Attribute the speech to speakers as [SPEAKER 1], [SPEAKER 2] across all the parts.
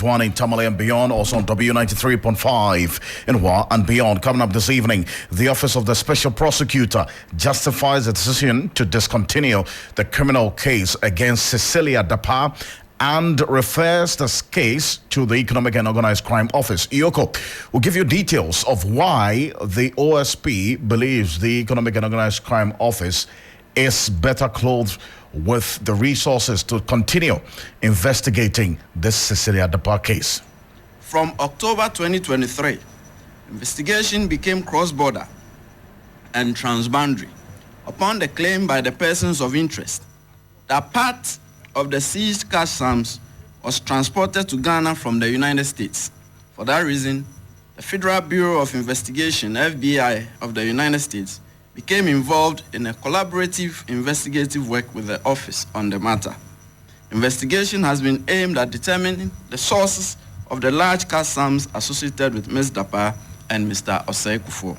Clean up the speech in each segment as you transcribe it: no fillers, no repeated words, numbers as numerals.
[SPEAKER 1] One in Tamale and beyond, also on W93.5 in Wa and beyond. Coming up this evening, the Office of the Special Prosecutor justifies the decision to discontinue the criminal case against Cecilia Dapa and refers this case to the Economic and Organized Crime Office. Iyoko will give you details of why the OSP believes the Economic and Organized Crime Office is better clothed with the resources to continue investigating this Cecilia Dapa case.
[SPEAKER 2] From October 2023, investigation became cross-border and transboundary upon the claim by the persons of interest that part of the seized cash sums was transported to Ghana from the United States. For that reason, the Federal Bureau of Investigation, FBI, of the United States became involved in a collaborative investigative work with the office on the matter. Investigation has been aimed at determining the sources of the large cash sums associated with Ms. Dapa and Mr. Osei Kufuor.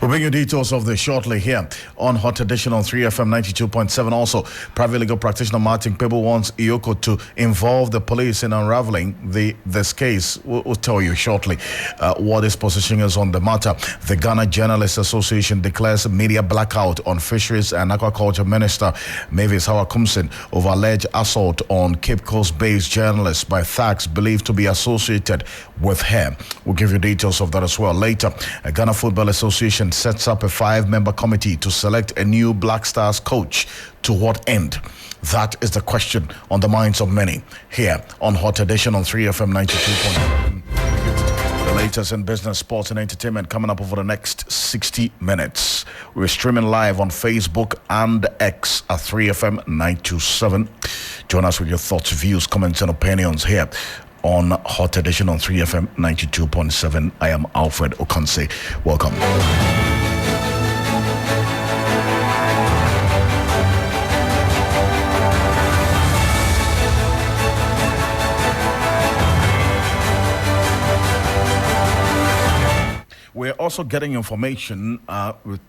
[SPEAKER 1] We'll bring you details of this shortly here on Hot Edition on 3FM 92.7. Also, private legal practitioner Martin Pebo wants Iyoko to involve the police in unraveling this case. We'll tell you shortly what his position is on the matter. The Ghana Journalists Association declares media blackout on Fisheries and Aquaculture Minister Mavis Hawakumsin over alleged assault on Cape Coast-based journalists by thugs believed to be associated with her. We'll give you details of that as well later. Ghana Football Association sets up a 5-member committee to select a new Black Stars coach. To what end? That is the question on the minds of many here on Hot Edition on 3FM 92.1. The latest in business, sports, and entertainment coming up over the next 60 minutes. We're streaming live on Facebook and X at 3FM 927. Join us with your thoughts, views, comments, and opinions here on Hot Edition on 3FM 92.7. I am Alfred Ocansey. Welcome. We're also getting information with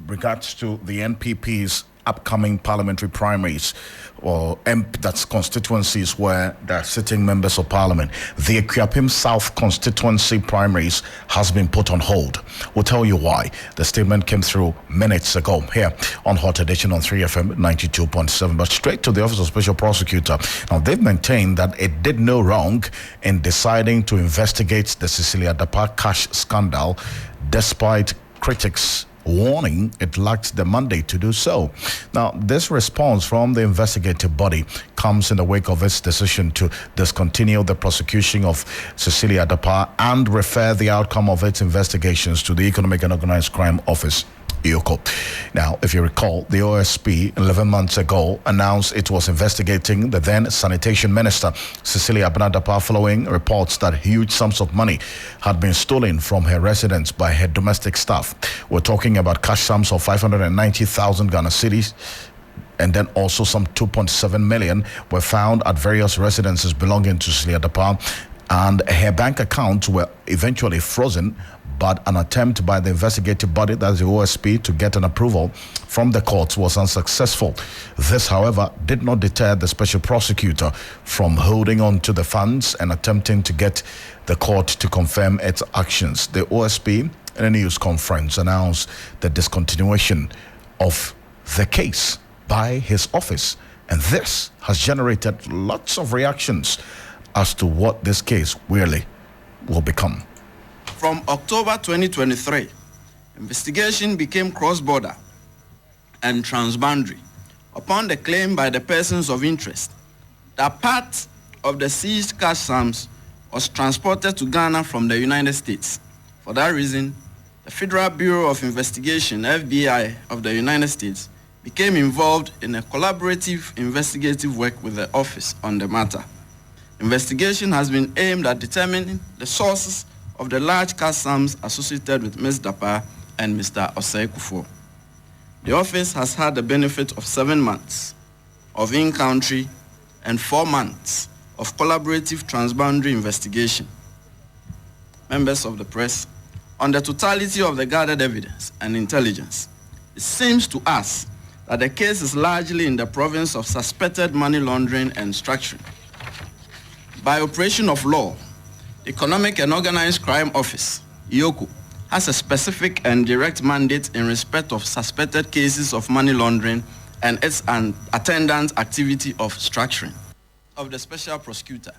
[SPEAKER 1] regards to the NPP's upcoming parliamentary primaries, or that's constituencies where there are sitting members of parliament. The Akuapem South constituency primaries has been put on hold. We'll tell you why. The statement came through minutes ago here on Hot Edition on 3FM 92.7. But straight to the Office of Special Prosecutor. Now, they've maintained that it did no wrong in deciding to investigate the Cecilia Dapa cash scandal, despite critics warning it lacked the mandate to do so. Now, this response from the investigative body comes in the wake of its decision to discontinue the prosecution of Cecilia Dapa and refer the outcome of its investigations to the Economic and Organized Crime Office. Iyoko. Now, if you recall, the OSP 11 months ago announced it was investigating the then sanitation minister, Cecilia Dapa, following reports that huge sums of money had been stolen from her residence by her domestic staff. We're talking about cash sums of 590,000 Ghana cedis, and then also some 2.7 million were found at various residences belonging to Cecilia Dapa, and her bank accounts were eventually frozen. But an attempt by the investigative body, that's the OSP, to get an approval from the courts was unsuccessful. This, however, did not deter the special prosecutor from holding on to the funds and attempting to get the court to confirm its actions. The OSP, in a news conference, announced the discontinuation of the case by his office. And this has generated lots of reactions as to what this case really will become.
[SPEAKER 2] From October 2023, investigation became cross-border and transboundary upon the claim by the persons of interest that part of the seized cash sums was transported to Ghana from the United States. For that reason, the Federal Bureau of Investigation, FBI, of the United States became involved in a collaborative investigative work with the office on the matter. Investigation has been aimed at determining the sources of the large cash sums associated with Ms. Dapa and Mr. Osei Kufuor. The office has had the benefit of 7 months of in-country and 4 months of collaborative transboundary investigation. Members of the press, on the totality of the gathered evidence and intelligence, it seems to us that the case is largely in the province of suspected money laundering and structuring. By operation of law, the Economic and Organized Crime Office, EOCO, has a specific and direct mandate in respect of suspected cases of money laundering and its attendant activity of structuring. Of the Special Prosecutor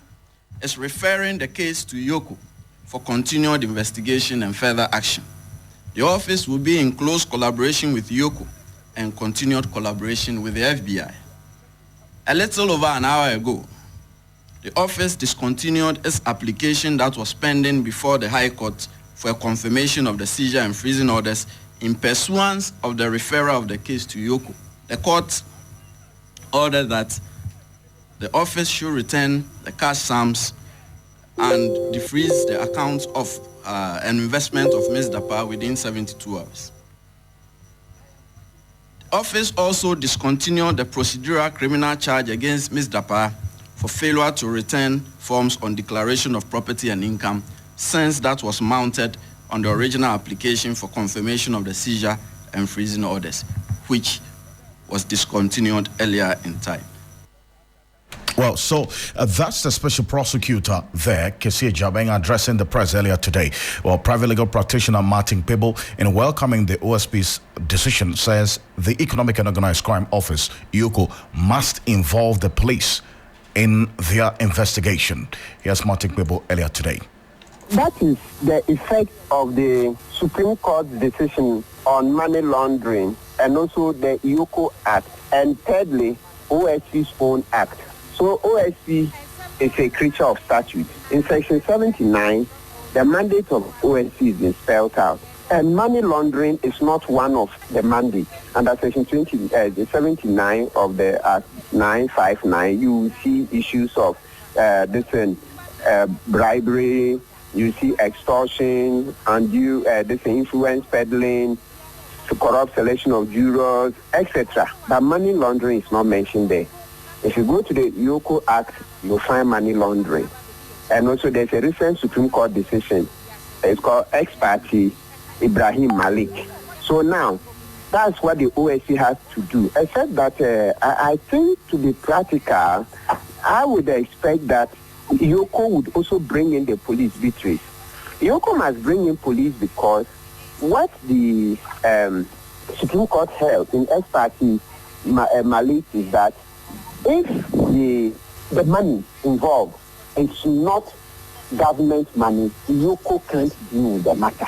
[SPEAKER 2] is referring the case to EOCO for continued investigation and further action. The office will be in close collaboration with EOCO and continued collaboration with the FBI. A little over an hour ago, the office discontinued its application that was pending before the High Court for a confirmation of the seizure and freezing orders in pursuance of the referral of the case to EOCO. The court ordered that the office should return the cash sums and defreeze the account of an investment of Ms. Dapa within 72 hours. The office also discontinued the procedural criminal charge against Ms. Dapa for failure to return forms on declaration of property and income, since that was mounted on the original application for confirmation of the seizure and freezing orders, which was discontinued earlier in time.
[SPEAKER 1] Well, so that's the special prosecutor there, Kesia Jabeng, addressing the press earlier today. Well, private legal practitioner Martin Pebble, in welcoming the OSP's decision, says the Economic and Organized Crime Office, EOCO, must involve the police in their investigation. Here's Martin Pebble earlier today.
[SPEAKER 3] That is the effect of the Supreme Court's decision on money laundering and also the EOCO Act, and thirdly, OSC's own act. So OSC is a creature of statute. In Section 79, the mandate of OSC is spelled out. And money laundering is not one of the mandates. Under Section 79 of the Act 959, you will see issues of bribery, you see extortion, undue influence peddling, corrupt selection of jurors, etc. But money laundering is not mentioned there. If you go to the EOCO Act, you'll find money laundering. And also there's a recent Supreme Court decision. It's called ex parte Ibrahim Malik. So now, that's what the OSC has to do. Except that I think, to be practical, I would expect that EOCO would also bring in the police victories. EOCO must bring in police because what the Supreme Court held in ex parte Malik is that if the money involved is not government money, EOCO can't deal with the matter.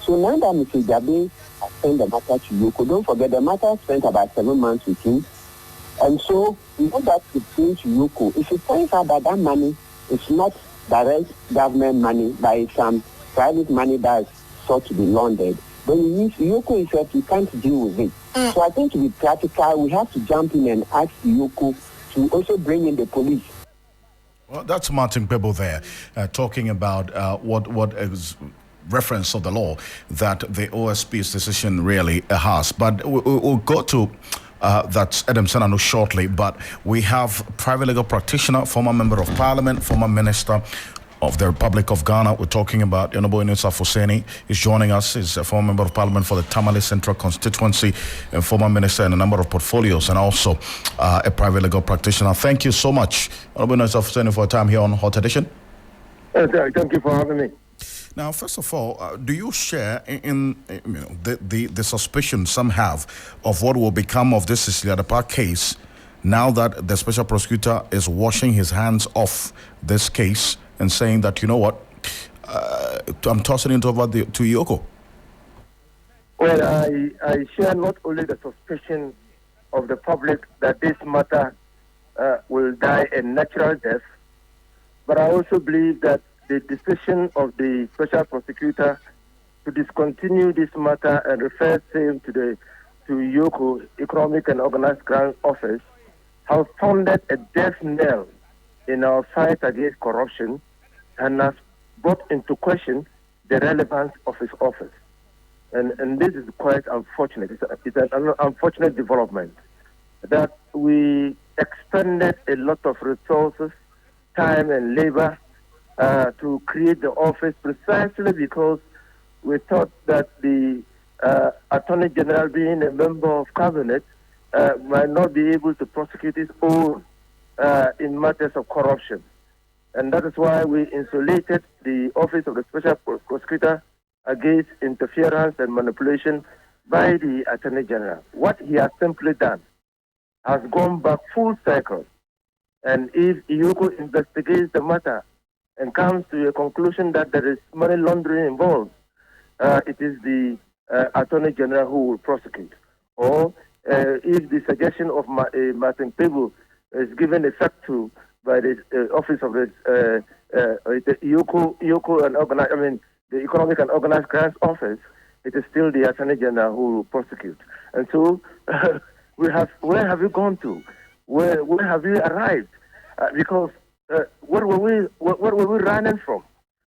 [SPEAKER 3] So now that Mr. Jabe sent the matter to EOCO, don't forget the matter spent about 7 months with him. And so, you know that it came to EOCO. If it turns out that that money is not direct government money, by some private money that is sought to be laundered, then it means EOCO itself, you can't deal with it. So I think, to be practical, we have to jump in and ask EOCO to also bring in the police.
[SPEAKER 1] Well, that's Martin Pebble there, talking about what is reference of the law that the OSP's decision really has. But we'll go to that's Adam Senano shortly. But we have private legal practitioner, former member of parliament, former minister of the Republic of Ghana. We're talking about Honorable Inusa Foseni. He's joining us. He's a former member of parliament for the Tamale Central Constituency and former minister in a number of portfolios, and also a private legal practitioner. Thank you so much, Honorable Inusa Foseni, for your time here on Hot Edition.
[SPEAKER 4] Thank you for having me.
[SPEAKER 1] Now, first of all, do you share in the suspicion some have of what will become of this Cecilia Dapa case now that the special prosecutor is washing his hands off this case and saying that, you know what, I'm tossing it over to EOCO?
[SPEAKER 4] Well, I share not only the suspicion of the public that this matter will die a natural death, but I also believe that the decision of the special prosecutor to discontinue this matter and refer same to EOCO, Economic and Organized Crime Office, has sounded a death knell in our fight against corruption and has brought into question the relevance of his office. And this is quite unfortunate. It's an unfortunate development that we expended a lot of resources, time and labor to create the office precisely because we thought that the Attorney General, being a member of cabinet, might not be able to prosecute his own in matters of corruption. And that is why we insulated the Office of the Special Prosecutor against interference and manipulation by the Attorney General. What he has simply done has gone back full circle. And if IOCO investigates the matter and comes to a conclusion that there is money laundering involved, it is the Attorney General who will prosecute. Or if the suggestion of Martin Pebo is given effect to by the Office of the IOCO and the Economic and Organized Crimes Office, it is still the Attorney General who will prosecute. And so, where have we gone to? Where have we arrived? Because what were we running from?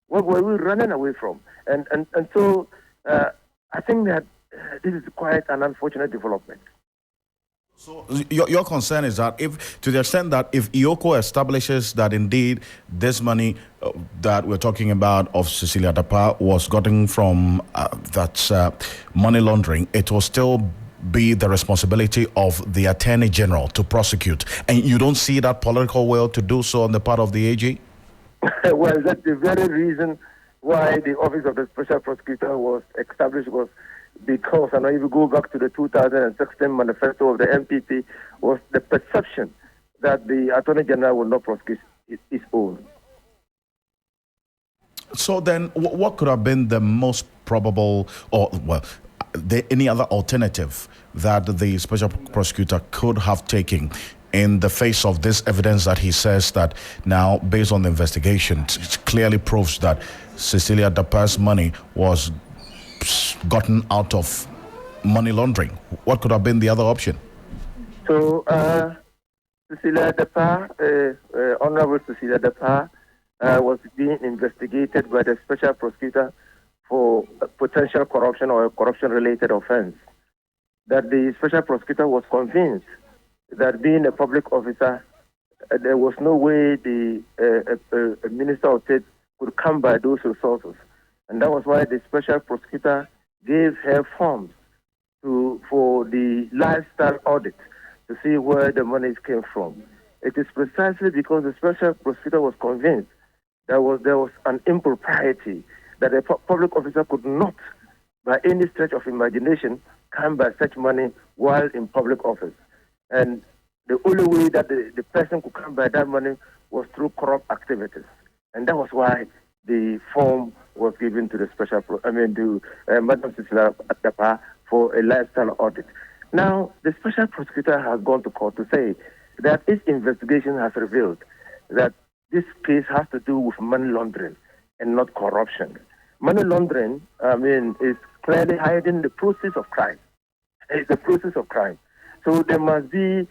[SPEAKER 4] What were we running away from? And so I think that this is quite an unfortunate development.
[SPEAKER 1] So your concern is that if, to the extent that if IOCO establishes that indeed this money that we're talking about of Cecilia Dapa was gotten from money laundering, it will still be the responsibility of the Attorney General to prosecute. And you don't see that political will to do so on the part of the AG?
[SPEAKER 4] Well, that's the very reason why the Office of the Special Prosecutor was established, was because, and if you go back to the 2016 manifesto of the MPP, was the perception that the Attorney General will not prosecute his own.
[SPEAKER 1] So then, what could have been the most probable, or, well, any other alternative that the Special Prosecutor could have taken in the face of this evidence that he says that now, based on the investigation, it clearly proves that Cecilia Dapa's money was gotten out of money laundering? What could have been the other option?
[SPEAKER 4] So, Cecilia Dapa, Honorable Cecilia Dapa, was being investigated by the Special Prosecutor for potential corruption or a corruption-related offense. That the Special Prosecutor was convinced that being a public officer, there was no way a Minister of State could come by those resources. And that was why the Special Prosecutor gave her forms for the lifestyle audit to see where the monies came from. It is precisely because the Special Prosecutor was convinced there was an impropriety, that a public officer could not, by any stretch of imagination, come by such money while in public office. And the only way that the person could come by that money was through corrupt activities. And that was why the form was given to the Madam Cecilia Dapa for a lifestyle audit. Now, the Special Prosecutor has gone to court to say that its investigation has revealed that this case has to do with money laundering and not corruption. Money laundering, is clearly hiding the process of crime. It's the process of crime. So there must be,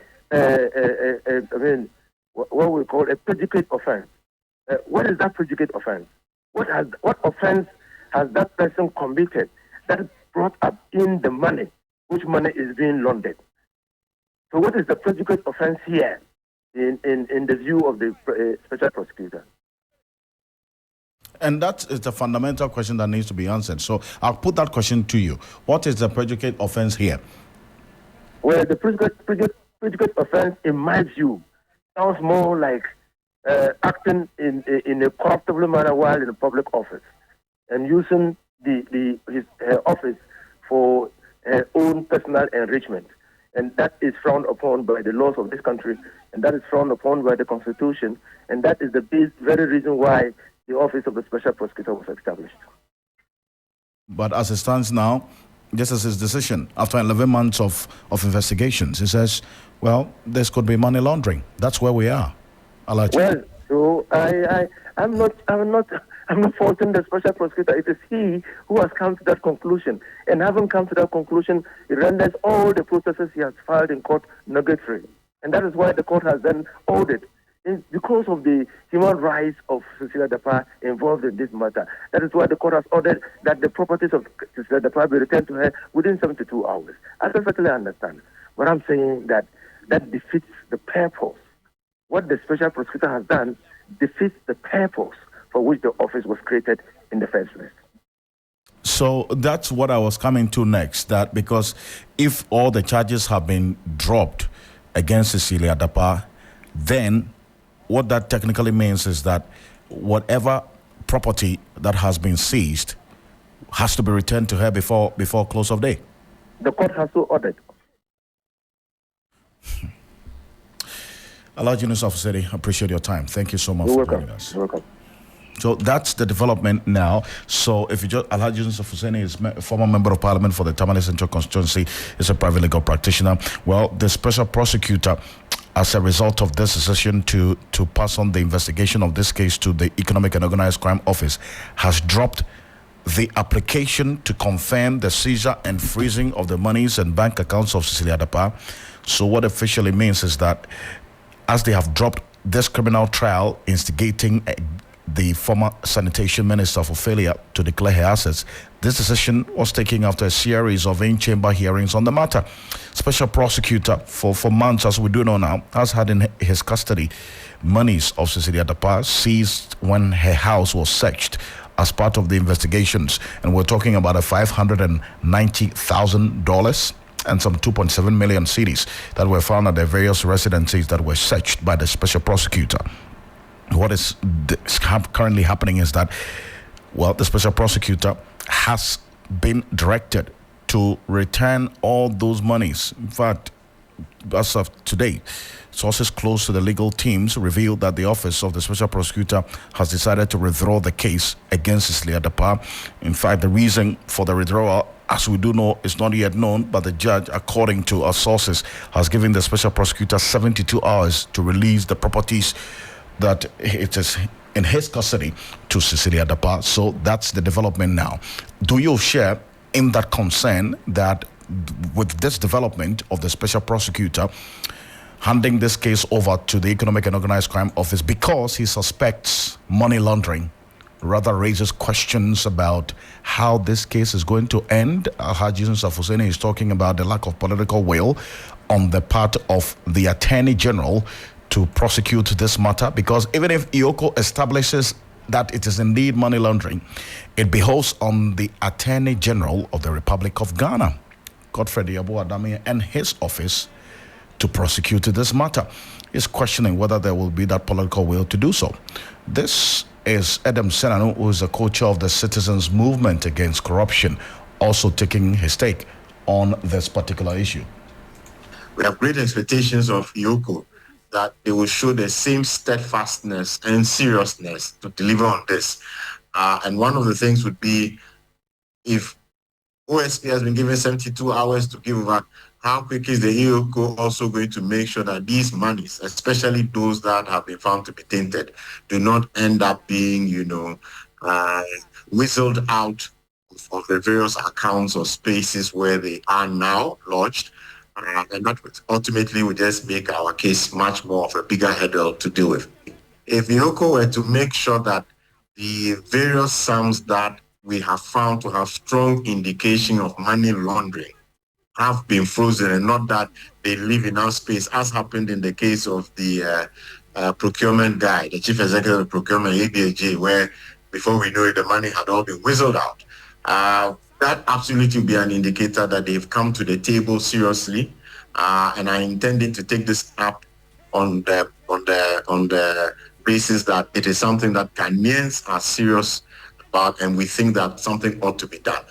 [SPEAKER 4] what we call a predicate offense. What is that predicate offense? What offense has that person committed that brought up in the money, which money is being laundered? So what is the predicate offense here in the view of the Special Prosecutor?
[SPEAKER 1] And that is the fundamental question that needs to be answered. So I'll put that question to you. What is the predicate offense here?
[SPEAKER 4] Well, the predicate offense, in my view, sounds more like acting in a corruptible manner while in a public office and using his office for her own personal enrichment. And that is frowned upon by the laws of this country, and that is frowned upon by the Constitution, and that is the very reason why the Office of the Special Prosecutor was established.
[SPEAKER 1] But as it stands now, this is his decision. After 11 months of investigations, he says, well, this could be money laundering. That's where we are.
[SPEAKER 4] Well, so I'm not faulting the Special Prosecutor. It is he who has come to that conclusion. And having come to that conclusion, it renders all the processes he has filed in court nugatory. And that is why the court has then ordered, because of the human rights of Cecilia Dapa involved in this matter. That is why the court has ordered that the properties of Cecilia Dapa be returned to her within 72 hours. I perfectly understand. But I'm saying that defeats the purpose. What the Special Prosecutor has done defeats the purpose for which the office was created in the first place.
[SPEAKER 1] So that's what I was coming to next, that because if all the charges have been dropped against Cecilia Dapa, then what that technically means is that whatever property that has been seized has to be returned to her before close of day.
[SPEAKER 4] The court has to order it.
[SPEAKER 1] Alhaji Yunus Afuseni, I appreciate your time. Thank you so much for joining us.
[SPEAKER 4] You're welcome.
[SPEAKER 1] So that's the development now. So if you just, Alhaji Yunus Afuseni is a former member of parliament for the Tamale Central constituency, is a private legal practitioner. Well, the special prosecutor, as a result of this decision to pass on the investigation of this case to the Economic and Organized Crime Office, has dropped the application to confirm the seizure and freezing of the monies and bank accounts of Cecilia Dapa. So what officially means is that as they have dropped this criminal trial instigating the former sanitation minister for failure to declare her assets, this decision was taken after a series of in-chamber hearings on the matter. Special prosecutor for months, as we do know now, has had in his custody monies of Cecilia Dapa seized when her house was searched as part of the investigations. And we're talking about a $590,000 and some 2.7 million cedis that were found at the various residencies that were searched by the special prosecutor. What is currently happening is that, well, the special prosecutor has been directed to return all those monies. In fact, as of today, sources close to the legal teams revealed that the office of the special prosecutor has decided to withdraw the case against Cecilia Dapa. In fact, the reason for the withdrawal, as we do know, is not yet known, but the judge, according to our sources, has given the special prosecutor 72 hours to release the properties that it is in his custody to Cecilia Dapa. So that's the development now. Do you share in that concern that with this development of the special prosecutor handing this case over to the Economic and Organized Crime Office because he suspects money laundering, rather raises questions about how this case is going to end? Alhaji Yunus Afuseni is talking about the lack of political will on the part of the Attorney General to prosecute this matter, because even if IOCO establishes that it is indeed money laundering, it behoves on the Attorney General of the Republic of Ghana, Godfrey Adame, and his office to prosecute this matter. He's questioning whether there will be that political will to do so. This is Adam Senanu, who is the co-chair of the Citizens Movement Against Corruption, also taking his take on this particular issue.
[SPEAKER 5] We have great expectations of IOCO that they will show the same steadfastness and seriousness to deliver on this. And one of the things would be, if OSP has been given 72 hours to give over, how quick is the IOCO also going to make sure that these monies, especially those that have been found to be tainted, do not end up being, whistled out of the various accounts or spaces where they are now lodged? And that ultimately would just make our case much more of a bigger hurdle to deal with. If IOCO were to make sure that the various sums that we have found to have strong indication of money laundering have been frozen, and not that they live in our space, as happened in the case of the procurement guy, the chief executive of procurement, ABAJ, where before we know it, the money had all been whistled out. That absolutely will be an indicator that they've come to the table seriously, and are intending to take this up on the basis that it is something that Ghanaians are serious about, and we think that something ought to be done.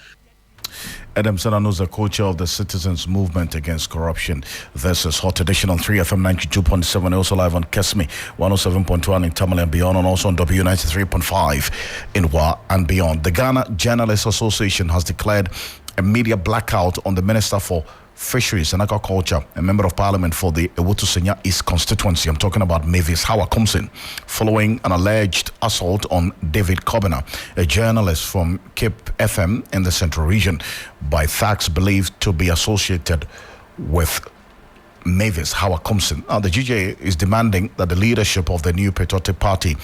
[SPEAKER 1] Adam Senanu is the co-chair of the Citizens Movement Against Corruption. This is Hot Edition on 3FM 92.7, also live on Kesme 107.1 in Tamale and beyond, and also on W93.5 in Wa and beyond. The Ghana Journalists Association has declared a media blackout on the Minister for Fisheries and Agriculture, a member of parliament for the Ewutu Senya East constituency. I'm talking about Mavis Ocansey, following an alleged assault on David Kobina, a journalist from Cape FM in the Central Region, by thugs believed to be associated with Mavis Ocansey. Now, the GJ is demanding that the leadership of the new Patriotic Party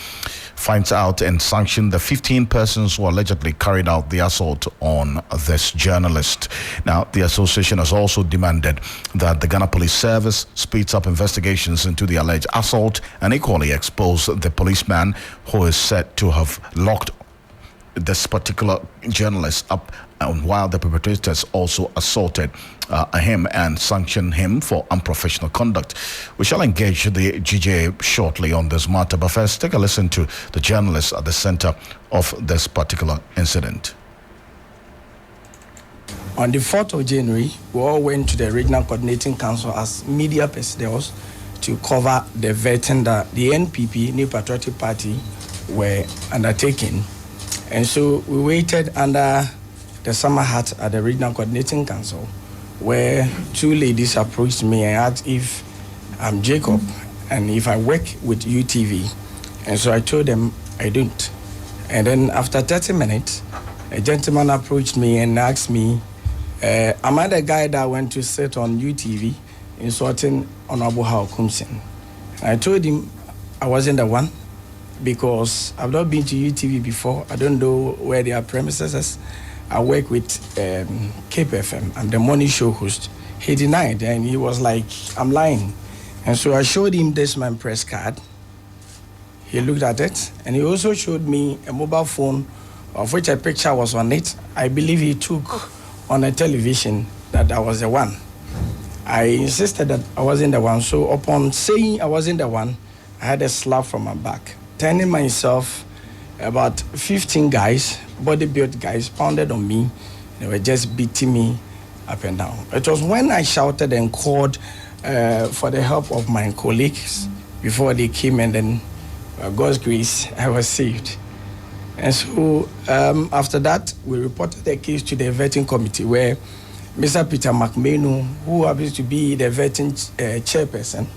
[SPEAKER 1] finds out and sanction the 15 persons who allegedly carried out the assault on this journalist. Now, the association has also demanded that the Ghana Police Service speeds up investigations into the alleged assault and equally expose the policeman who is said to have locked this particular journalist up, while the perpetrators also assaulted him and sanctioned him for unprofessional conduct. We shall engage the GJA shortly on this matter, but first take a listen to the journalist at the center of this particular incident.
[SPEAKER 6] On the 4th of January, we all went to the Regional Coordinating Council as media personnel to cover the vetting that the NPP, New Patriotic Party, were undertaking. And so we waited under the summer hat at the Regional Coordinating Council, where two ladies approached me and asked if I'm Jacob and if I work with UTV. And so I told them I don't. And then after 30 minutes, a gentleman approached me and asked me, am I the guy that went to sit on UTV insulting Honorable Ocansey? I told him I wasn't the one because I've not been to UTV before. I don't know where their premises is. I work with Cape FM. I'm the morning show host. He denied and he was like, I'm lying. And so I showed him this my press card. He looked at it and he also showed me a mobile phone of which a picture was on it. I believe he took on a television that I was the one. I insisted that I wasn't the one. So upon saying I wasn't the one, I had a slap from my back. Turning myself, about 15 guys, body-built guys, pounded on me. They were just beating me up and down. It was when I shouted and called for the help of my colleagues before they came, and then God's grace, I was saved. And so after that, we reported the case to the vetting committee where Mr. Peter McMahon, who happens to be the vetting chairperson,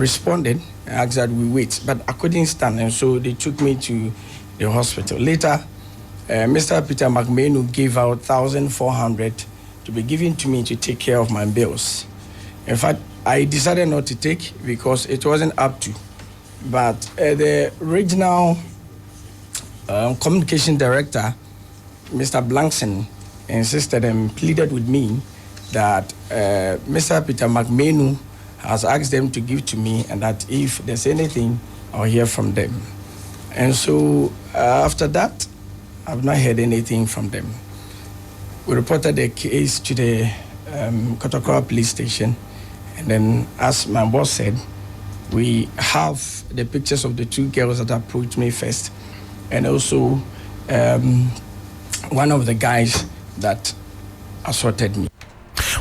[SPEAKER 6] responded and asked that we wait. But I couldn't stand, and so they took me to the hospital. Later, Mr. Peter McMahon gave out 1,400 to be given to me to take care of my bills. In fact, I decided not to take because it wasn't up to. But the regional communication director, Mr. Blankson, insisted and pleaded with me that Mr. Peter McMahon has asked them to give to me, and that if there's anything, I'll hear from them. And so after that, I've not heard anything from them. We reported the case to the Kotokora police station, and then, as my boss said, we have the pictures of the two girls that approached me first, and also one of the guys that assaulted me.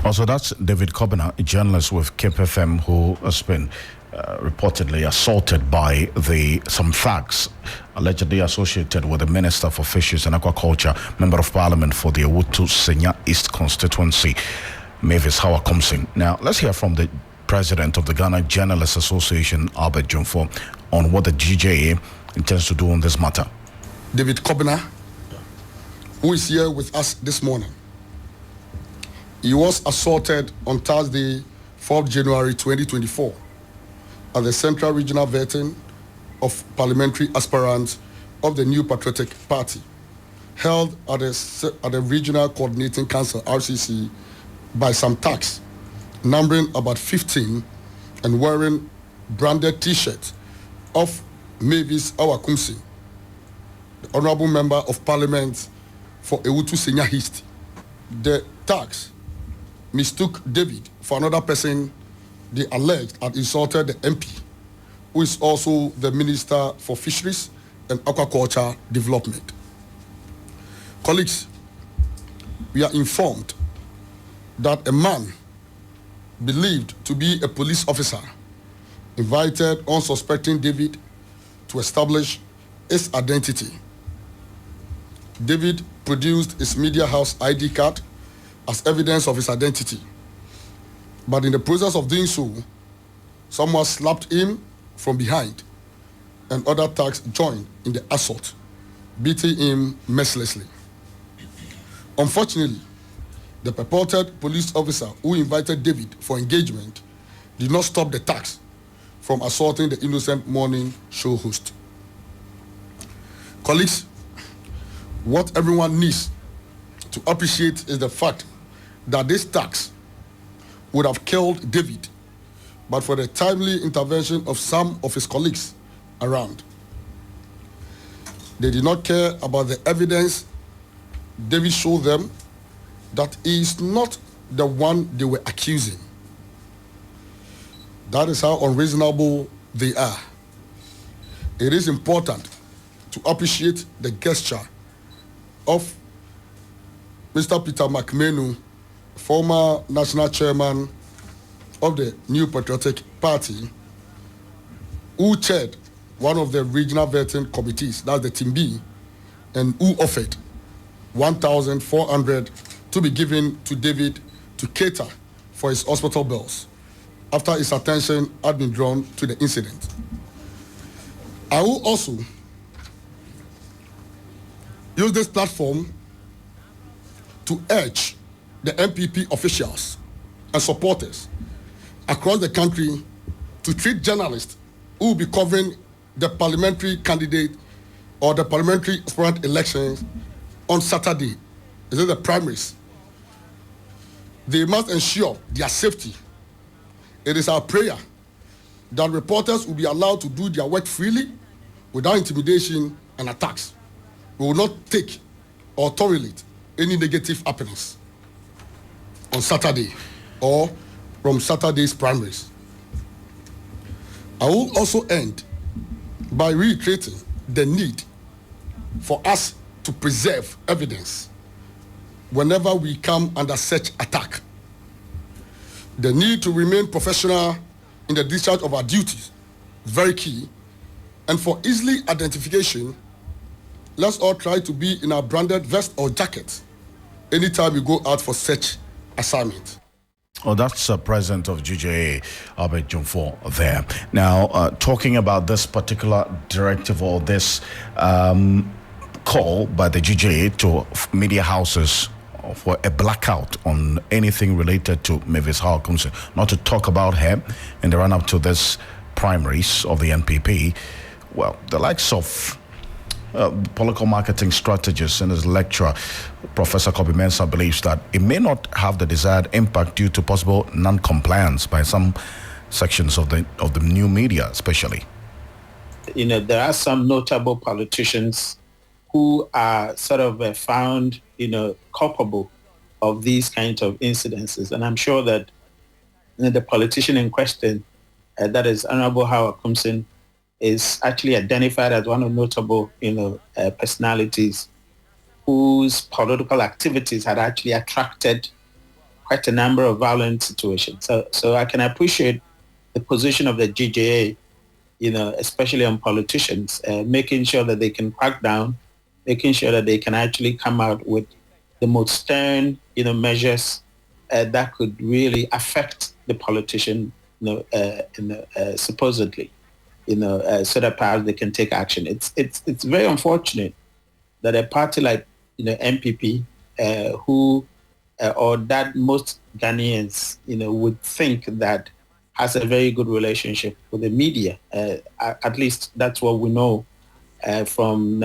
[SPEAKER 1] Also, that's David Kobina, a journalist with Cape FM, who has been reportedly assaulted by some thugs allegedly associated with the Minister for Fisheries and Aquaculture, Member of Parliament for the Owutu Senya East constituency, Mavis Ocansey. Now, let's hear from the President of the Ghana Journalists Association, Albert Jumfo, on what the GJA intends to do on this matter.
[SPEAKER 7] David Kobina, who is here with us this morning. He was assaulted on Thursday, 4th January 2024 at the Central Regional Vetting of Parliamentary Aspirants of the New Patriotic Party, held at the Regional Coordinating Council, RCC, by some thugs, numbering about 15 and wearing branded T-shirts of Mavis Ocansey, the Honorable Member of Parliament for Owutu Senya East. The thugs mistook David for another person they alleged had insulted the MP, who is also the Minister for Fisheries and Aquaculture Development. Colleagues, we are informed that a man believed to be a police officer invited unsuspecting David to establish his identity. David produced his media house ID card as evidence of his identity. But in the process of doing so, someone slapped him from behind and other thugs joined in the assault, beating him mercilessly. Unfortunately, the purported police officer who invited David for engagement did not stop the thugs from assaulting the innocent morning show host. Colleagues, what everyone needs to appreciate is the fact that these thugs would have killed David, but for the timely intervention of some of his colleagues around. They did not care about the evidence David showed them that he is not the one they were accusing. That is how unreasonable they are. It is important to appreciate the gesture of Mr. Peter McMenu, former national chairman of the New Patriotic Party, who chaired one of the regional vetting committees, that's the Team B, and who offered 1,400 to be given to David to cater for his hospital bills after his attention had been drawn to the incident. I will also use this platform to urge the MPP officials and supporters across the country to treat journalists who will be covering the parliamentary candidate or the parliamentary aspirant elections on Saturday. Is it the primaries? They must ensure their safety. It is our prayer that reporters will be allowed to do their work freely without intimidation and attacks. We will not take or tolerate any negative happenings on Saturday or from Saturday's primaries. I will also end by reiterating the need for us to preserve evidence whenever we come under such attack. The need to remain professional in the discharge of our duties is very key. And for easily identification, let's all try to be in our branded vest or jacket anytime we go out for such assignment.
[SPEAKER 1] Oh, that's President of GJA, Albert Jumfo, there. Now, talking about this particular directive or this call by the GJA to media houses for a blackout on anything related to Mavis Ocansey, not to talk about her in the run-up to this primaries of the NPP. Well, the likes of political marketing strategist and his lecturer, Professor Kobe Mensah, believes that it may not have the desired impact due to possible non-compliance by some sections of the new media, especially.
[SPEAKER 8] You know, there are some notable politicians who are sort of found, culpable of these kinds of incidences, and I'm sure that the politician in question, that is Honorable Howard Ocansey, is actually identified as one of notable, personalities whose political activities had actually attracted quite a number of violent situations. So I can appreciate the position of the GJA, especially on politicians, making sure that they can crack down, making sure that they can actually come out with the most stern, measures that could really affect the politician, supposedly. So that perhaps they can take action. It's very unfortunate that a party like MPP, who or that most Ghanaians would think that has a very good relationship with the media. At least that's what we know from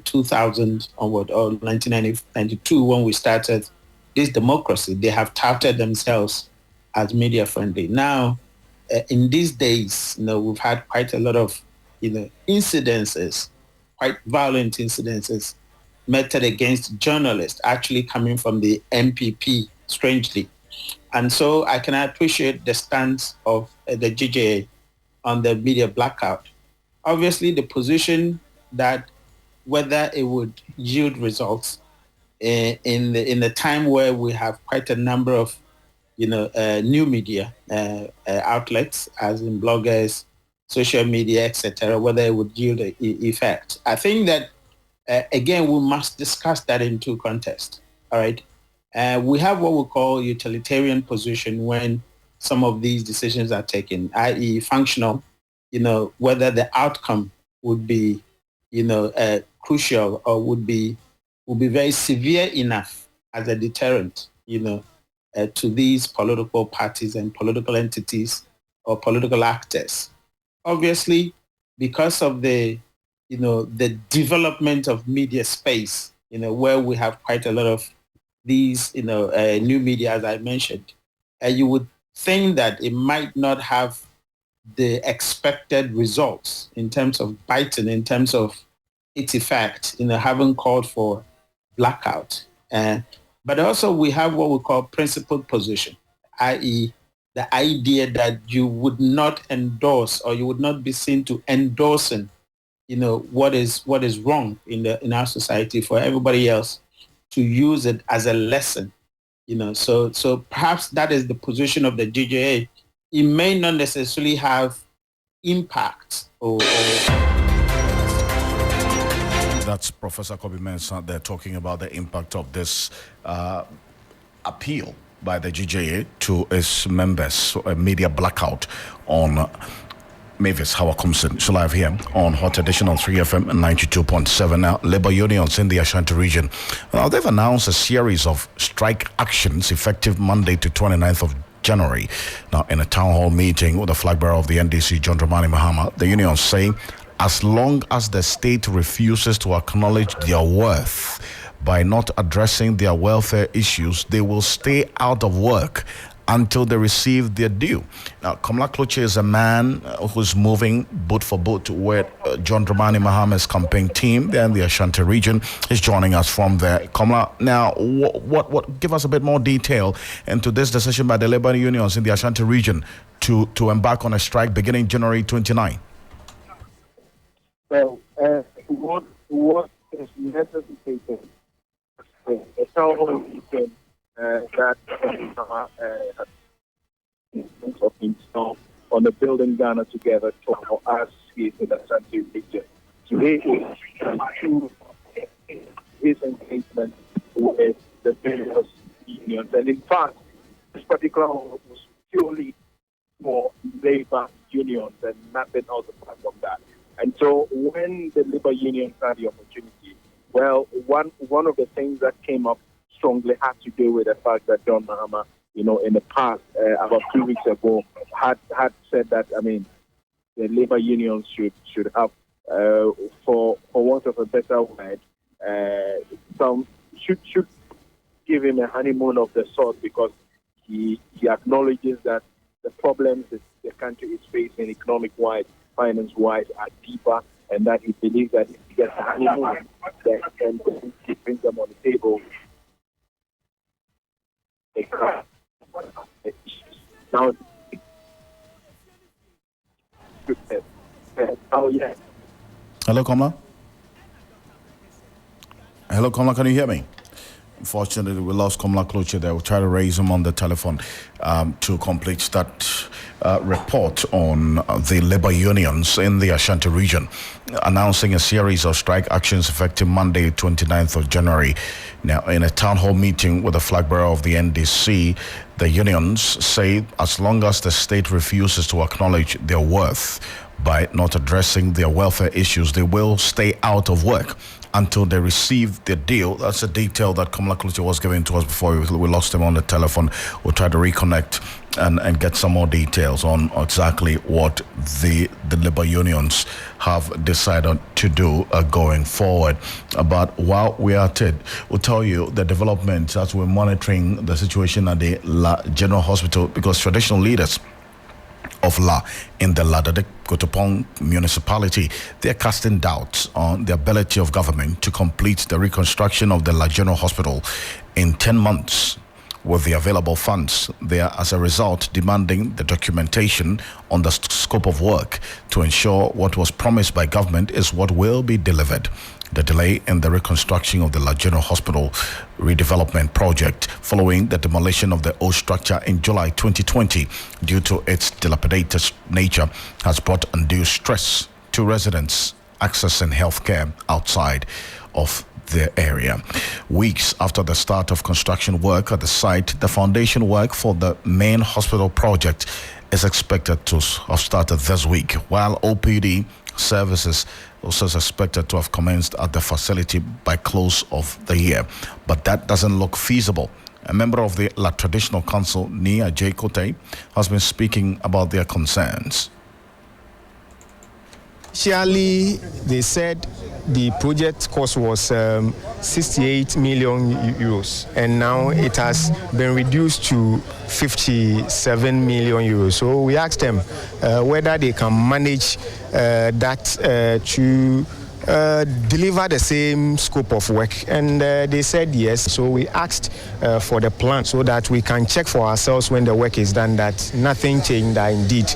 [SPEAKER 8] 2000 onward, or 1992 when we started this democracy. They have touted themselves as media friendly. Now, in these days, we've had quite a lot of, incidences, quite violent incidences meted against journalists actually coming from the MPP, strangely. And so I can appreciate the stance of the GJA on the media blackout. Obviously, the position that whether it would yield results in the time where we have quite a number of new media outlets, as in bloggers, social media, etc., whether it would yield an effect. I think that, again, we must discuss that in two contexts, all right? We have what we call utilitarian position when some of these decisions are taken, i.e. functional, whether the outcome would be, crucial or would be very severe enough as a deterrent, to these political parties and political entities or political actors. Obviously, because of the development of media space, where we have quite a lot of these, new media, as I mentioned, you would think that it might not have the expected results in terms of biting, in terms of its effect, having called for blackout. But also we have what we call principled position, i.e. the idea that you would not endorse or you would not be seen to endorsing, what is wrong in our society for everybody else to use it as a lesson. So perhaps that is the position of the GJA. It may not necessarily have impact or
[SPEAKER 1] That's Professor Kobe Mensah there talking about the impact of this appeal by the GJA to its members, a media blackout on Mavis Hawakumsin. So live here on Hot Edition on 3FM and 92.7. Now, labor unions in the Ashanti region, now they've announced a series of strike actions effective Monday to 29th of January. Now, in a town hall meeting with the flag bearer of the NDC, John Dramani Mahama, the unions say as long as the state refuses to acknowledge their worth by not addressing their welfare issues, they will stay out of work until they receive their due. Now, Komla Kloche is a man who's moving boot for boot with John Dramani Mahama's campaign team there in the Ashanti region. He's joining us from there. Komla, now, what? Give us a bit more detail into this decision by the labor unions in the Ashanti region to embark on a strike beginning January 29.
[SPEAKER 4] Well, what is necessitated a town hall meeting that of himself on the Building Ghana Together to us here in the Ashanti region. Today is his engagement with the various unions, and in fact, this particular one was purely for labor unions and nothing else apart from that. And so when the labor unions had the opportunity, well, one of the things that came up strongly had to do with the fact that John Mahama, in the past, about 2 weeks ago, had said that, the labor unions should have, for want of a better word, should give him a honeymoon of the sort, because he acknowledges that the problems that the country is facing economic-wise, finance-wise, are deeper, and that he believes that if he gets a honeymoon, then he brings them on the table. Now, yeah.
[SPEAKER 1] Hello, Komla? Hello, Komla, can you hear me? Unfortunately, we lost Komla Kloche there. We'll try to raise him on the telephone to complete that report on the labor unions in the Ashanti region, announcing a series of strike actions effective Monday, 29th of January. Now, in a town hall meeting with the flag bearer of the NDC, the unions say as long as the state refuses to acknowledge their worth by not addressing their welfare issues, they will stay out of work until they receive their deal. That's a detail that Komla Kloche was giving to us before we lost him on the telephone. We'll try to reconnect and get some more details on exactly what the labor unions have decided to do going forward. But while we are at it, we'll tell you the developments as we're monitoring the situation at the General Hospital, because traditional leaders of La in the Ladade-Kotopong municipality, they're casting doubts on the ability of government to complete the reconstruction of the La General Hospital in 10 months with the available funds. They are, as a result, demanding the documentation on the scope of work to ensure what was promised by government is what will be delivered. The delay in the reconstruction of the La General Hospital redevelopment project following the demolition of the old structure in July 2020 due to its dilapidated nature has brought undue stress to residents accessing healthcare outside of the area. Weeks after the start of construction work at the site, the foundation work for the main hospital project is expected to have started this week, while OPD services also is expected to have commenced at the facility by close of the year. But that doesn't look feasible. A member of the La Traditional Council, Nia J. Kote, has been speaking about their concerns.
[SPEAKER 9] Initially, they said the project cost was 68 million euros, and now it has been reduced to 57 million euros. So we asked them whether they can manage that to deliver the same scope of work? And they said yes. So we asked for the plan so that we can check for ourselves when the work is done that nothing changed, that indeed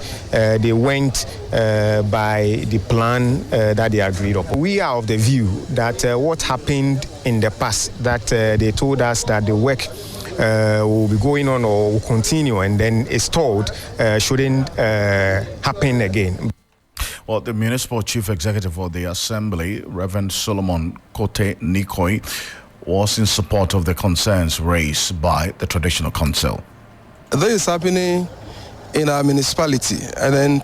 [SPEAKER 9] they went by the plan that they agreed upon. We are of the view that what happened in the past, that they told us that the work will be going on or will continue and then it's stalled, shouldn't happen again.
[SPEAKER 1] Well, the municipal chief executive of the assembly, Reverend Solomon Kote Nikoi, was in support of the concerns raised by the traditional council.
[SPEAKER 10] This is happening in our municipality, and then,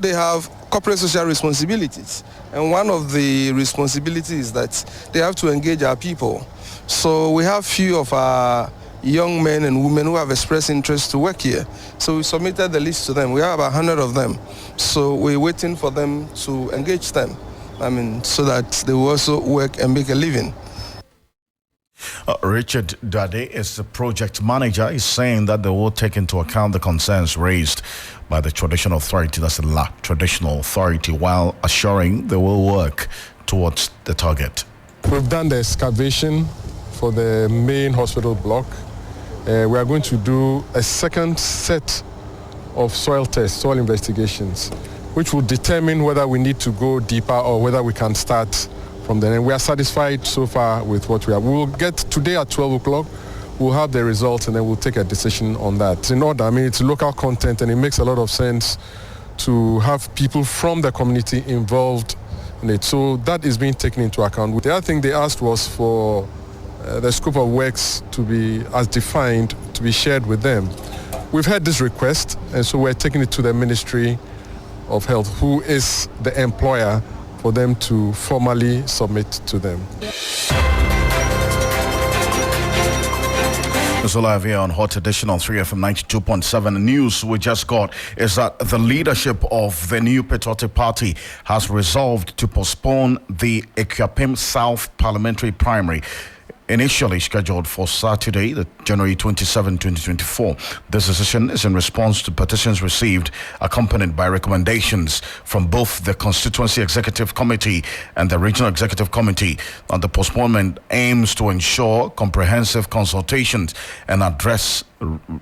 [SPEAKER 10] they have corporate social responsibilities, and one of the responsibilities is that they have to engage our people. So we have few of our young men and women who have expressed interest to work here. So we submitted the list to them. We have about 100 of them. So we're waiting for them to engage them, so that they will also work and make a living.
[SPEAKER 1] Richard Dade is the project manager. He's saying that they will take into account the concerns raised by the traditional authority, that's the LA traditional authority, while assuring they will work towards the target.
[SPEAKER 11] We've done the excavation for the main hospital block. We are going to do a second set of soil tests, soil investigations, which will determine whether we need to go deeper or whether we can start from there. And we are satisfied so far with what we have. We will get today at 12 o'clock, we'll have the results and then we'll take a decision on that. In order, it's local content and it makes a lot of sense to have people from the community involved in it. So that is being taken into account. The other thing they asked was for the scope of works to be, as defined, to be shared with them. We've had this request, and so we're taking it to the Ministry of Health, who is the employer, for them to formally submit to them.
[SPEAKER 1] It's live here on Hot Edition on 3FM 92.7. News we just got is that the leadership of the new Patriotic Party has resolved to postpone the Ekuapem South parliamentary primary, initially scheduled for Saturday, January 27, 2024. This decision is in response to petitions received, accompanied by recommendations from both the Constituency Executive Committee and the Regional Executive Committee. The postponement aims to ensure comprehensive consultations and address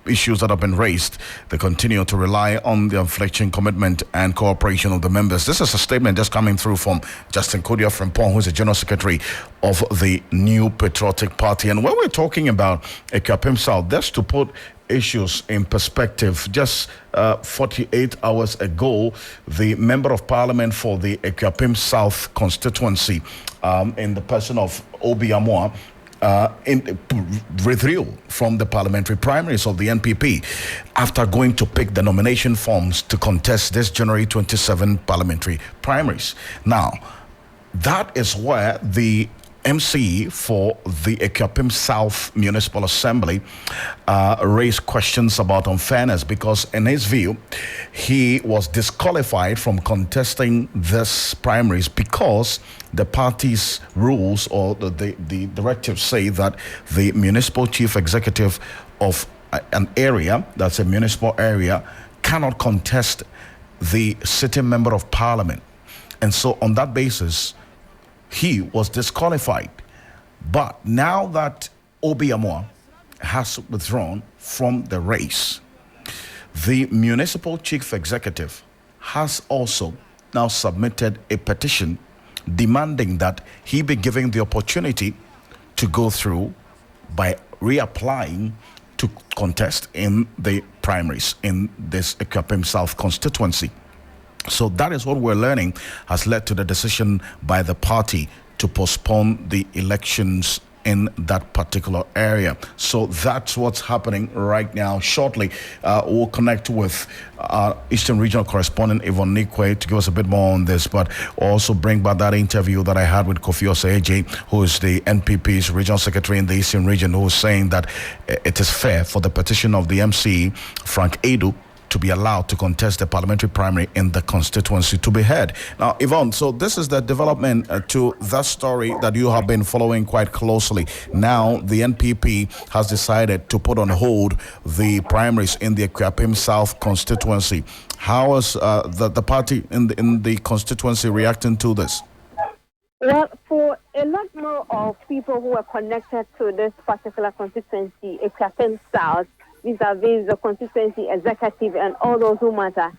[SPEAKER 1] issues that have been raised. They continue to rely on the unflinching commitment and cooperation of the members. This is a statement just coming through from Justin Kodia Frimpong, who is the General Secretary of the new Patriotic Party. And when we're talking about Ekuapem South, just to put issues in perspective, just 48 hours ago, the Member of Parliament for the Ekuapem South constituency, in the person of Obi Amoa, withdrew from the parliamentary primaries of the NPP after going to pick the nomination forms to contest this January 27 parliamentary primaries. Now, that is where the MC for the Ekuapem South Municipal Assembly raised questions about unfairness, because in his view, he was disqualified from contesting this primaries because the party's rules or the directives say that the municipal chief executive of an area, that's a municipal area, cannot contest the sitting member of parliament. And so on that basis, he was disqualified. But now that Obi Amoa has withdrawn from the race, the municipal chief executive has also now submitted a petition demanding that he be given the opportunity to go through by reapplying to contest in the primaries in this Ekuapem South constituency. So that is what we're learning has led to the decision by the party to postpone the elections in that particular area. So that's what's happening right now. Shortly, we'll connect with our Eastern Regional Correspondent Yvonne Nikwe to give us a bit more on this, but also bring back that interview that I had with Kofi Oseje, who is the NPP's Regional Secretary in the Eastern Region, who is saying that it is fair for the petition of the MC, Frank Edu, to be allowed to contest the parliamentary primary in the constituency to be heard. Now, Yvonne, so this is the development to that story that you have been following quite closely. Now, the NPP has decided to put on hold the primaries in the Ekuapem South constituency. How is the party in the constituency reacting to this?
[SPEAKER 12] Well, for a lot more of people who are connected to this particular constituency, Equapen South, vis-a-vis the constituency executive and all those who matter,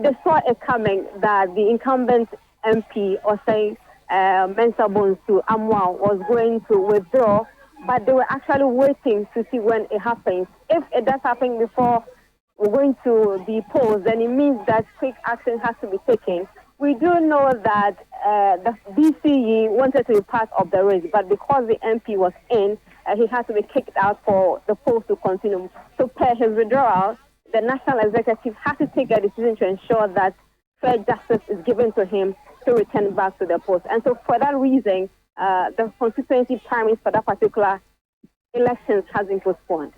[SPEAKER 12] they saw it coming that the incumbent MP, or say Mensa Bonsu Amwa, was going to withdraw, but they were actually waiting to see when it happens. If it does happen before we're going to be posed, then it means that quick action has to be taken. We do know that the DCE wanted to be part of the race, but because the MP was in, he had to be kicked out for the post to continue. So per his withdrawal, the National Executive has to take a decision to ensure that fair justice is given to him to return back to the post. And so for that reason, the constituency primaries for that particular elections has been postponed.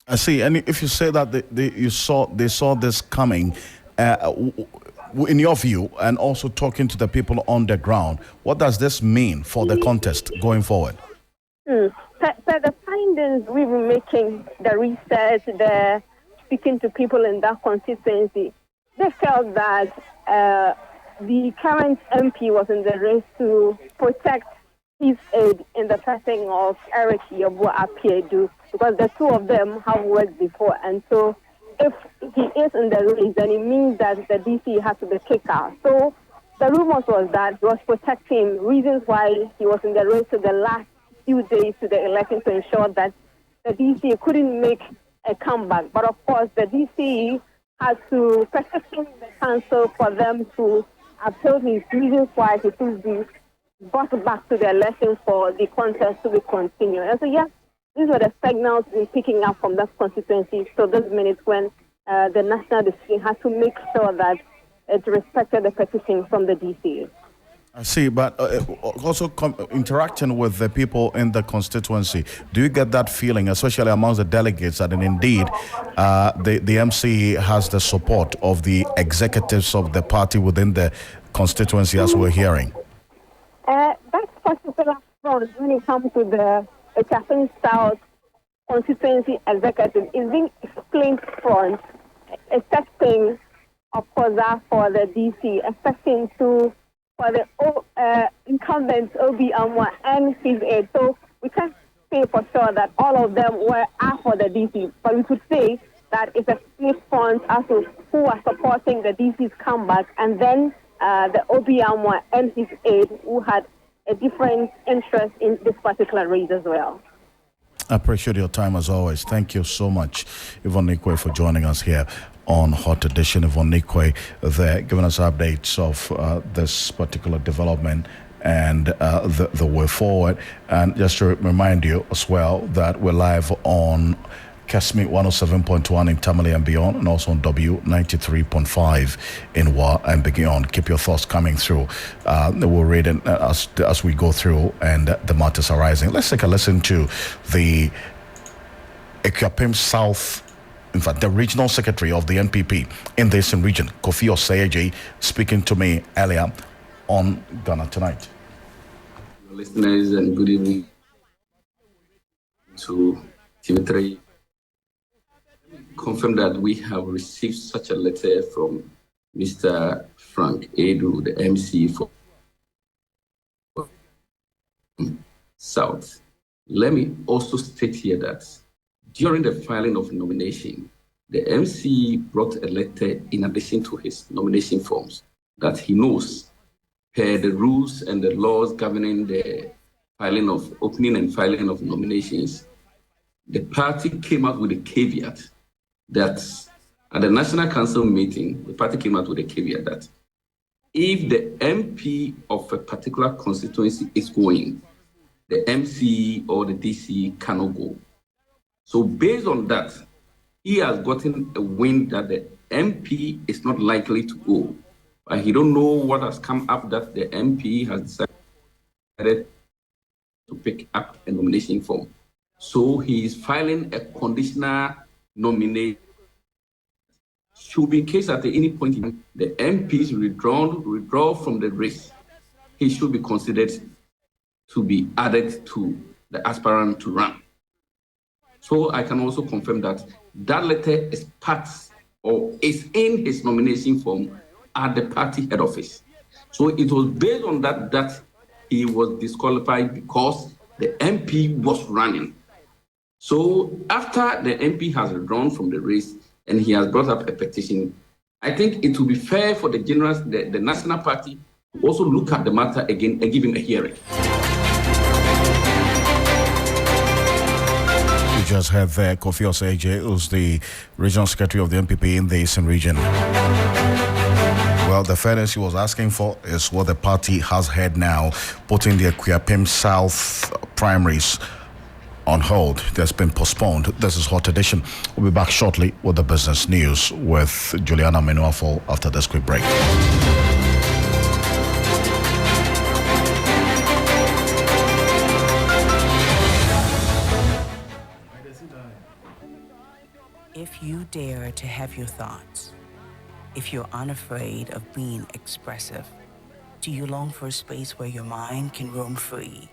[SPEAKER 1] I see. And if you say that they saw this coming, in your view, and also talking to the people on the ground, what does this mean for the contest going forward?
[SPEAKER 12] So the findings we've been making, the research, the speaking to people in that constituency, they felt that the current MP was in the race to protect his aide in the person of Eric Yobo Apiedu, because the two of them have worked before. And so if he is in the race, then it means that the DC has to be kicked out. So the rumors was that he was protecting, reasons why he was in the race to the last few days to the election to ensure that the DC couldn't make a comeback. But of course, the DC had to petition the council for them to appeal his reasons why he should be brought back to the election for the contest to be continued. And so, yes, these were the signals we're picking up from that constituency. So those minutes when the national decision had to make sure that it respected the petition from the DC.
[SPEAKER 1] I see, but also interacting with the people in the constituency, do you get that feeling, especially amongst the delegates, that indeed the MC has the support of the executives of the party within the constituency, as we're hearing?
[SPEAKER 12] That particular front, when it comes to the Equapen South constituency executive, is being explained front, expecting, of course, that for the DC, expecting to for the incumbents, Obi Amwa and his aide. So we can't say for sure that all of them are for the DC, but we could say that it's a split front as to who are supporting the DC's comeback, and then the Obi Amwa and his aide who had a different interest in this particular race as well.
[SPEAKER 1] I appreciate your time as always. Thank you so much, Yvonne Nikwe, for joining us here on Hot Edition. Yvonne Nikwe there giving us updates of this particular development and the way forward. And just to remind you as well that we're live on Kesmi 107.1 in Tamale and beyond, and also on W93.5 in Wa and beyond. Keep your thoughts coming through. We'll read it as we go through and the matters arising. Let's take a listen to the Equapen South, in fact, the regional secretary of the NPP in this region, Kofi Oseyeji, speaking to me earlier on Ghana Tonight.
[SPEAKER 13] Listeners, and good evening to TV3. Confirm that we have received such a letter from Mr. Frank Edu, the MC for South. Let me also state here that during the filing of nomination, the MC brought a letter in addition to his nomination forms that he knows per the rules and the laws governing the filing of opening and filing of nominations. The party came out with a caveat that at the National Council meeting, the party came out with a caveat that if the MP of a particular constituency is going, the MC or the DC cannot go. So based on that, he has gotten a wind that the MP is not likely to go. But he don't know what has come up that the MP has decided to pick up a nomination form. So he is filing a conditional nomination. Should be in case at any point in the MPs withdraw from the race, he should be considered to be added to the aspirant to run. So I can also confirm that that letter is part or is in his nomination form at the party head office. So it was based on that he was disqualified because the MP was running. So after the MP has withdrawn from the race and he has brought up a petition, I think it will be fair for the National Party to also look at the matter again and give him a hearing.
[SPEAKER 1] You just heard there Kofi Oseje, who's the regional secretary of the NPP in the Eastern region. Well, the fairness he was asking for is what the party has heard now, putting the Akuapem South primaries on hold. That's been postponed. This is Hot Edition. We'll be back shortly with the business news with Juliana Menuafo after this quick break.
[SPEAKER 14] If you dare to have your thoughts, if you're unafraid of being expressive, do you long for a space where your mind can roam free?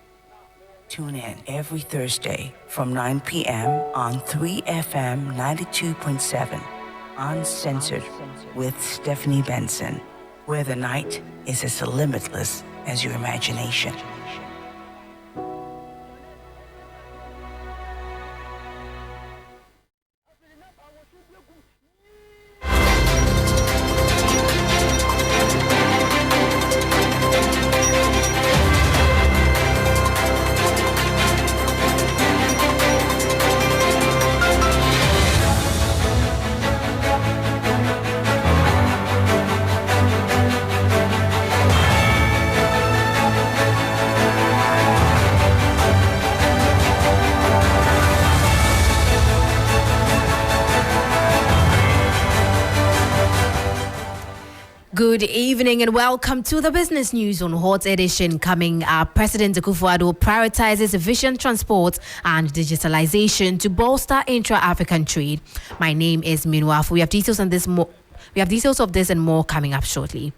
[SPEAKER 14] Tune in every Thursday from 9 p.m. on 3FM 92.7, Uncensored with Stephanie Benson, where the night is as limitless as your imagination.
[SPEAKER 15] Good evening and welcome to the business news on Hot Edition. Coming up, President Akufo-Addo prioritizes efficient transport and digitalization to bolster intra-African trade. My name is Menuafo. We have details on this We have details of this and more coming up shortly.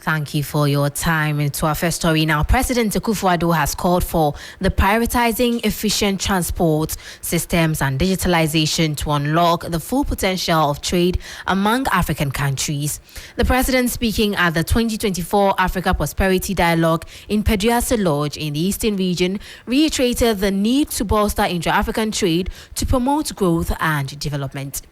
[SPEAKER 15] Thank you for your time. And to our first story now, President Akufo-Addo has called for the prioritizing efficient transport systems and digitalization to unlock the full potential of trade among African countries. The president, speaking at the 2024 Africa Prosperity Dialogue in Peduase Lodge in the Eastern region, reiterated the need to bolster intra-African trade to promote growth and development.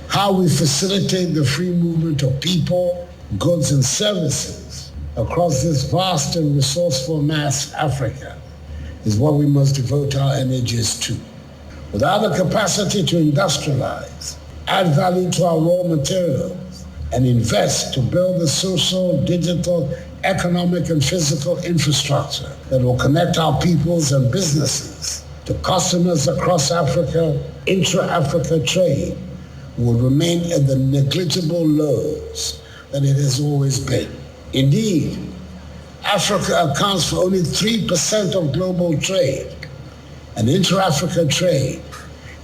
[SPEAKER 16] How we facilitate the free movement of people, goods and services across this vast and resourceful mass Africa is what we must devote our energies to. Without the capacity to industrialize, add value to our raw materials, and invest to build the social, digital, economic, and physical infrastructure that will connect our peoples and businesses to customers across Africa, intra-Africa trade will remain at the negligible lows that it has always been. Indeed, Africa accounts for only 3% of global trade, and intra-Africa trade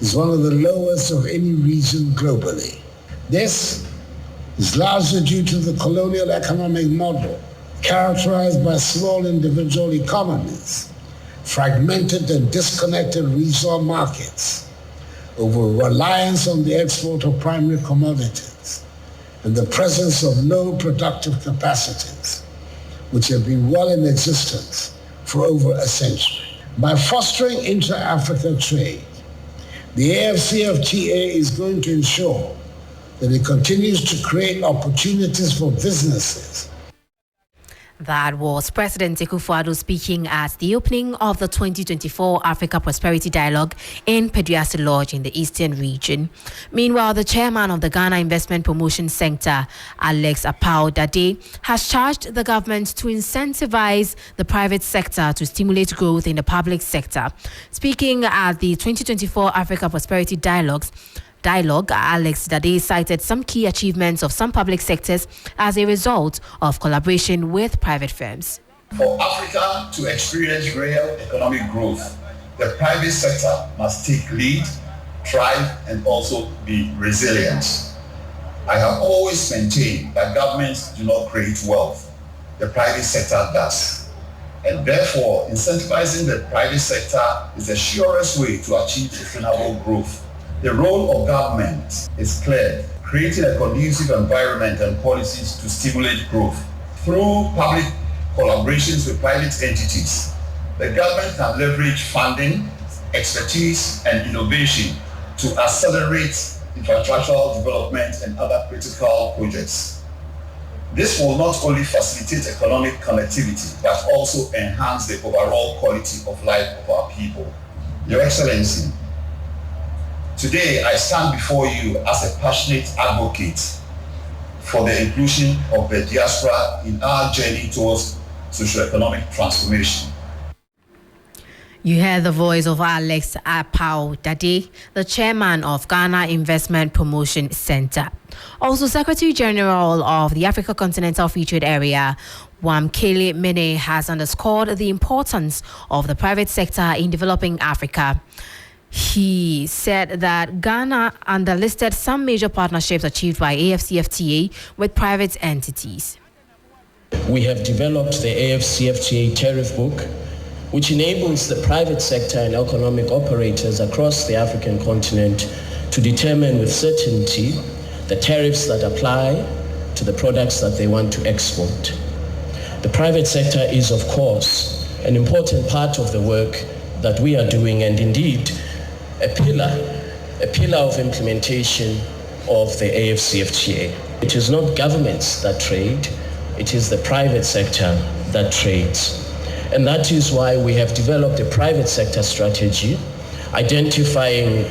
[SPEAKER 16] is one of the lowest of any region globally. This is largely due to the colonial economic model characterized by small individual economies, fragmented and disconnected regional markets, over reliance on the export of primary commodities, and the presence of low productive capacities, which have been well in existence for over a century. By fostering intra-Africa trade, the AFCFTA is going to ensure that it continues to create opportunities for businesses.
[SPEAKER 15] That was President Akufo-Addo speaking at the opening of the 2024 Africa Prosperity Dialogue in Peduase Lodge in the Eastern region. Meanwhile, the chairman of the Ghana Investment Promotion Center, Alex Apau-Dade, has charged the government to incentivize the private sector to stimulate growth in the public sector. Speaking at the 2024 Africa Prosperity Dialogue, Alex Dade cited some key achievements of some public sectors as a result of collaboration with private firms.
[SPEAKER 17] For Africa to experience real economic growth, the private sector must take lead, thrive, and also be resilient. I have always maintained that governments do not create wealth. The private sector does. And therefore, incentivizing the private sector is the surest way to achieve sustainable growth. The role of government is clear, creating a conducive environment and policies to stimulate growth. Through public collaborations with private entities, the government can leverage funding, expertise, and innovation to accelerate infrastructural development and other critical projects. This will not only facilitate economic connectivity, but also enhance the overall quality of life of our people. Your Excellency, today I stand before you as a passionate advocate for the inclusion of the diaspora in our journey towards socio-economic transformation.
[SPEAKER 15] You heard the voice of Alex Apau Dade, the chairman of Ghana Investment Promotion Center. Also, Secretary General of the Africa Continental Free Trade Area, Wamkele Mene, has underscored the importance of the private sector in developing Africa. He said that Ghana underlisted some major partnerships achieved by AFCFTA with private entities.
[SPEAKER 18] We have developed the AFCFTA tariff book, which enables the private sector and economic operators across the African continent to determine with certainty the tariffs that apply to the products that they want to export. The private sector is, of course, an important part of the work that we are doing, and indeed a pillar of implementation of the AFCFTA. It is not governments that trade, it is the private sector that trades. And that is why we have developed a private sector strategy, identifying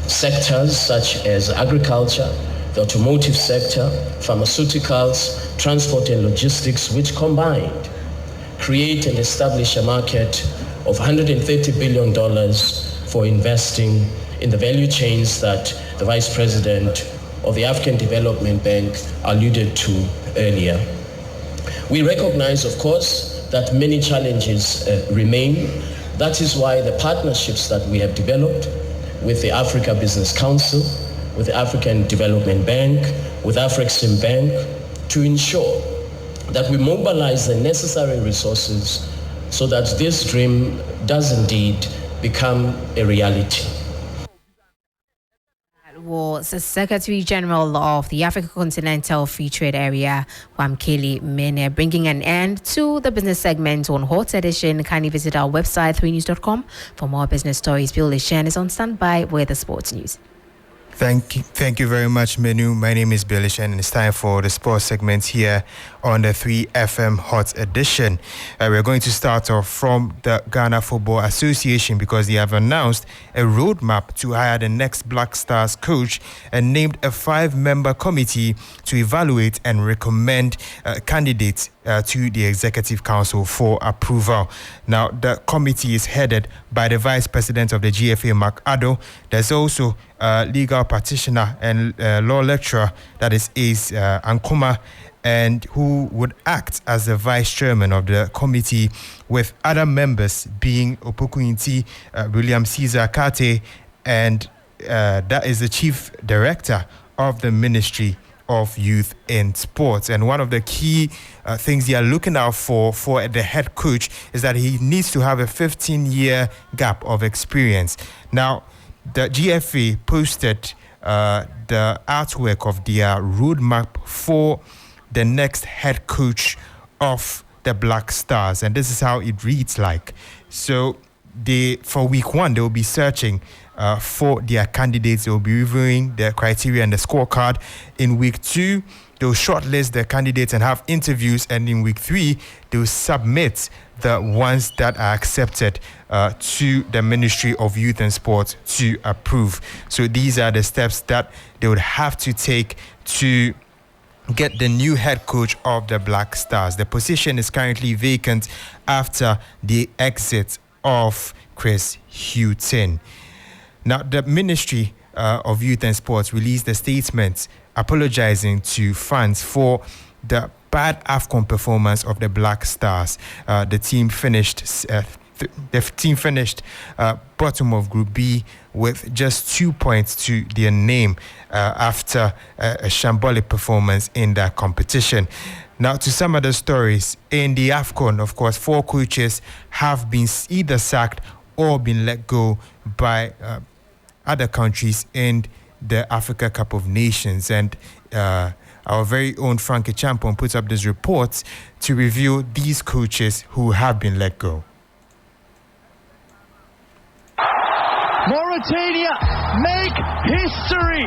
[SPEAKER 18] sectors such as agriculture, the automotive sector, pharmaceuticals, transport and logistics, which combined create and establish a market of $130 billion for investing in the value chains that the Vice President of the African Development Bank alluded to earlier. We recognize, of course, that many challenges remain. That is why the partnerships that we have developed with the Africa Business Council, with the African Development Bank, with Afrexim Bank, to ensure that we mobilize the necessary resources so that this dream does indeed become a reality.
[SPEAKER 15] Was the Secretary General of the Africa Continental Free Trade Area, Wamkele Mene, bringing an end to the business segment on Hot Edition. Kindly visit our website, 3news.com, for more business stories. Bill Lishan is on standby with the sports news.
[SPEAKER 9] Thank you very much, Menu. My name is Bilishan, and it's time for the sports segment here on the 3FM Hot Edition. We're going to start off from the Ghana Football Association because they have announced a roadmap to hire the next Black Stars coach and named a 5-member committee to evaluate and recommend candidates to the Executive Council for approval. Now, the committee is headed by the Vice President of the GFA, Mark Addo. There's also legal practitioner and law lecturer, that is Ace Ankoma, and who would act as the vice chairman of the committee, with other members being Opoku William Caesar Kate, and that is the chief director of the Ministry of Youth and Sports. And one of the key things they are looking out for the head coach is that he needs to have a 15-year gap of experience. Now, the GFA posted the artwork of their roadmap for the next head coach of the Black Stars, and this is how it reads like. So for week 1, they will be searching for their candidates. They will be reviewing the criteria and the scorecard. In week 2, they'll shortlist the candidates and have interviews, and in week 3, they'll submit the ones that are accepted to the Ministry of Youth and Sport to approve. So these are the steps that they would have to take to get the new head coach of the Black Stars. The position is currently vacant after the exit of Chris Houghton. Now, the Ministry of Youth and Sports released a statement apologizing to fans for the bad AFCON performance of the Black Stars. The team finished bottom of Group B with just 2 points to their name after a shambolic performance in that competition.
[SPEAKER 19] Now, to some other stories, in the AFCON, of course, 4 coaches have been either sacked or been let go by other countries in the Africa Cup of Nations. And our very own Frankie Champon puts up this report to review these coaches who have been let go.
[SPEAKER 20] Mauritania make history!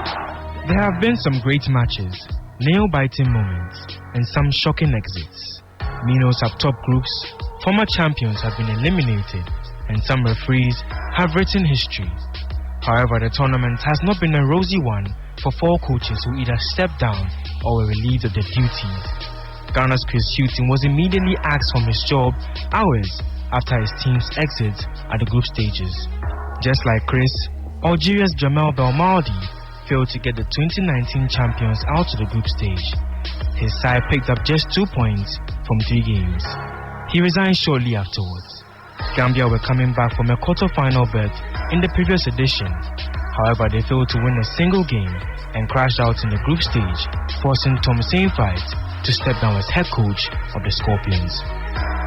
[SPEAKER 20] There have been some great matches, nail-biting moments, and some shocking exits. Minos have top groups, former champions have been eliminated, and some referees have written history. However, the tournament has not been a rosy one for 4 coaches who either stepped down or were relieved of their duties. Ghana's Chris Hughton was immediately axed from his job hours after his team's exit at the group stages. Just like Chris, Algeria's Jamel Belmadi failed to get the 2019 champions out to the group stage. His side picked up just 2 points from 3 games. He resigned shortly afterwards. Gambia were coming back from a quarter-final berth in the previous edition. However, they failed to win a single game and crashed out in the group stage, forcing Tom Saintfiet to step down as head coach of the Scorpions.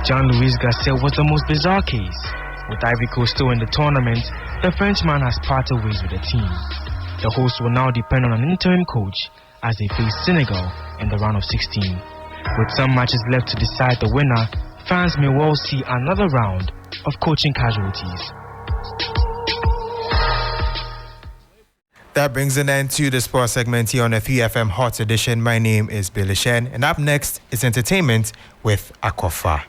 [SPEAKER 20] Jean-Louis Gasset was the most bizarre case. With Ivory Coast still in the tournament, the Frenchman has parted ways with the team. The hosts will now depend on an interim coach as they face Senegal in the round of 16. With some matches left to decide the winner, fans may well see another round of coaching casualties.
[SPEAKER 19] That brings an end to the sports segment here on the 3FM Hot Edition. My name is Billy Shen, and up next is entertainment with Akofa.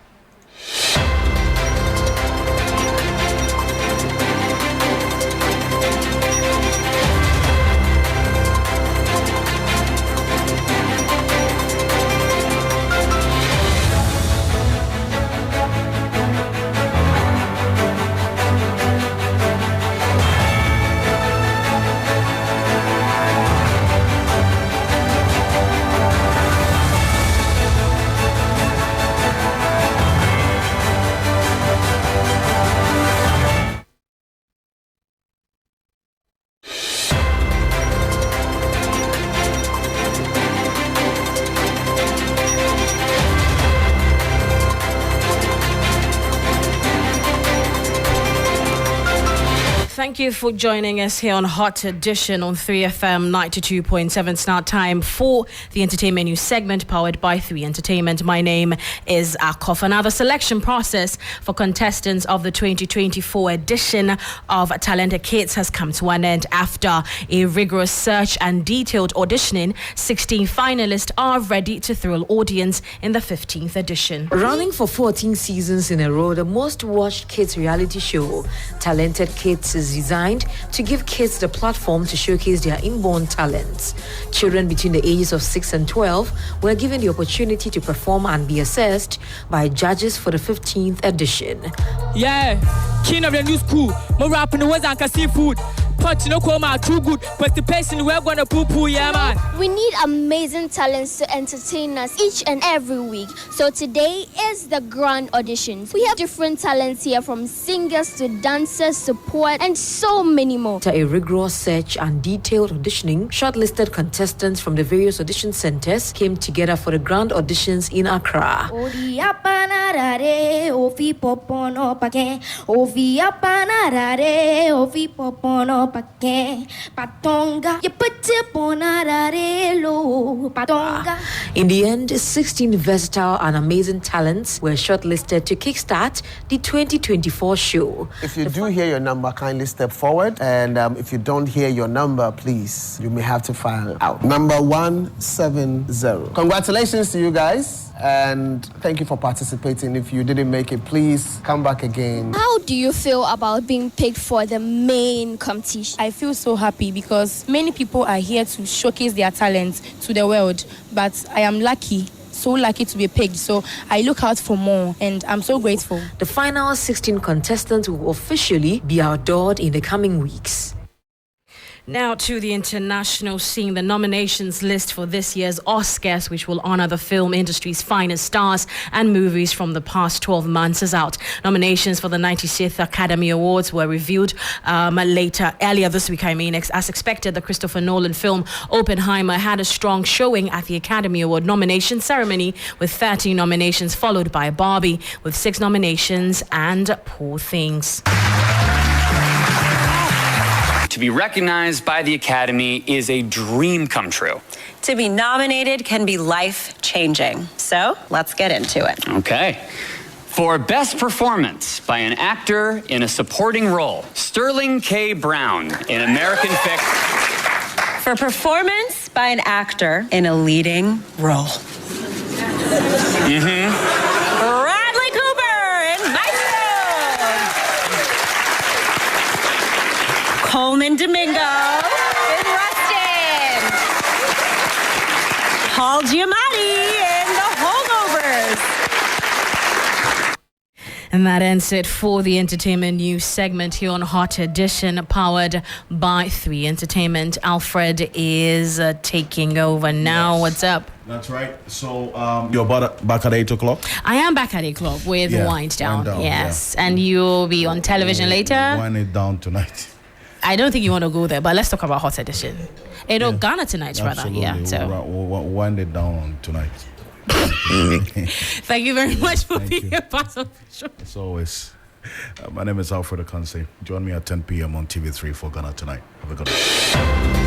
[SPEAKER 21] Thank you for joining us here on Hot Edition on 3FM 92.7. It's now time for the entertainment news segment powered by 3 Entertainment. My name is Akofa. Now, the selection process for contestants of the 2024 edition of Talented Kids has come to an end. After a rigorous search and detailed auditioning, 16 finalists are ready to thrill audience in the 15th edition.
[SPEAKER 22] Running for 14 seasons in a row, the most watched kids reality show, Talented Kids, is designed to give kids the platform to showcase their inborn talents. Children between the ages of 6 and 12 were given the opportunity to perform and be assessed by judges for the 15th edition.
[SPEAKER 23] Yeah, king of the new school, more rapping the words and seafood. Punch no coma too good, but the person we're gonna poo yeah man.
[SPEAKER 24] We need amazing talents to entertain us each and every week. So today is the grand auditions. We have different talents here, from singers to dancers, support, and so many more.
[SPEAKER 22] After a rigorous search and detailed auditioning, shortlisted contestants from the various audition centers came together for the grand auditions in Accra. In the end, 16 versatile and amazing talents were shortlisted to kickstart the 2024 show.
[SPEAKER 25] If you do hear your number, kindly step forward. And if you don't hear your number, please, you may have to file out. Number 170. Congratulations to you guys. And thank you for participating. If you didn't make it, please come back again.
[SPEAKER 24] How do you feel about being picked for the main competition?
[SPEAKER 26] I feel so happy because many people are here to showcase their talents to the world, but I am so lucky to be picked. So I look out for more, and I'm so grateful.
[SPEAKER 22] The final 16 contestants will officially be outdoored in the coming weeks.
[SPEAKER 21] Now to the international scene. The nominations list for this year's Oscars, which will honor the film industry's finest stars and movies from the past 12 months, is out. Nominations for the 96th Academy Awards were revealed earlier this week. As expected, the Christopher Nolan film Oppenheimer had a strong showing at the Academy Award nomination ceremony with 13 nominations, followed by Barbie with 6 nominations and Poor Things.
[SPEAKER 2] To be recognized by the Academy is a dream come true.
[SPEAKER 3] To be nominated can be life-changing. So let's get into it.
[SPEAKER 2] Okay. For Best Performance by an actor in a supporting role, Sterling K. Brown in American Fiction.
[SPEAKER 3] For performance by an actor in a leading role. Bradley Cooper in Maestro. Coleman Domingo in Rustin. Paul Giamatti in The Holdovers.
[SPEAKER 21] And that ends it for the entertainment news segment here on Hot Edition, powered by 3 Entertainment. Alfred is taking over now. Yes. What's up?
[SPEAKER 1] That's right. So you're back at 8 o'clock?
[SPEAKER 21] I am back at 8 o'clock with Wind Down. Yes. Yeah. And you'll be on television later?
[SPEAKER 1] Wind it down tonight.
[SPEAKER 21] I don't think you want to go there, but let's talk about Hot Edition. Ghana tonight, rather. Yeah. So
[SPEAKER 1] we'll wind it down tonight.
[SPEAKER 21] Thank you very much for being a part of the show.
[SPEAKER 1] As always, my name is Alfred Ocansey. Join me at 10 p.m. on TV3 for Ghana Tonight. Have a good night.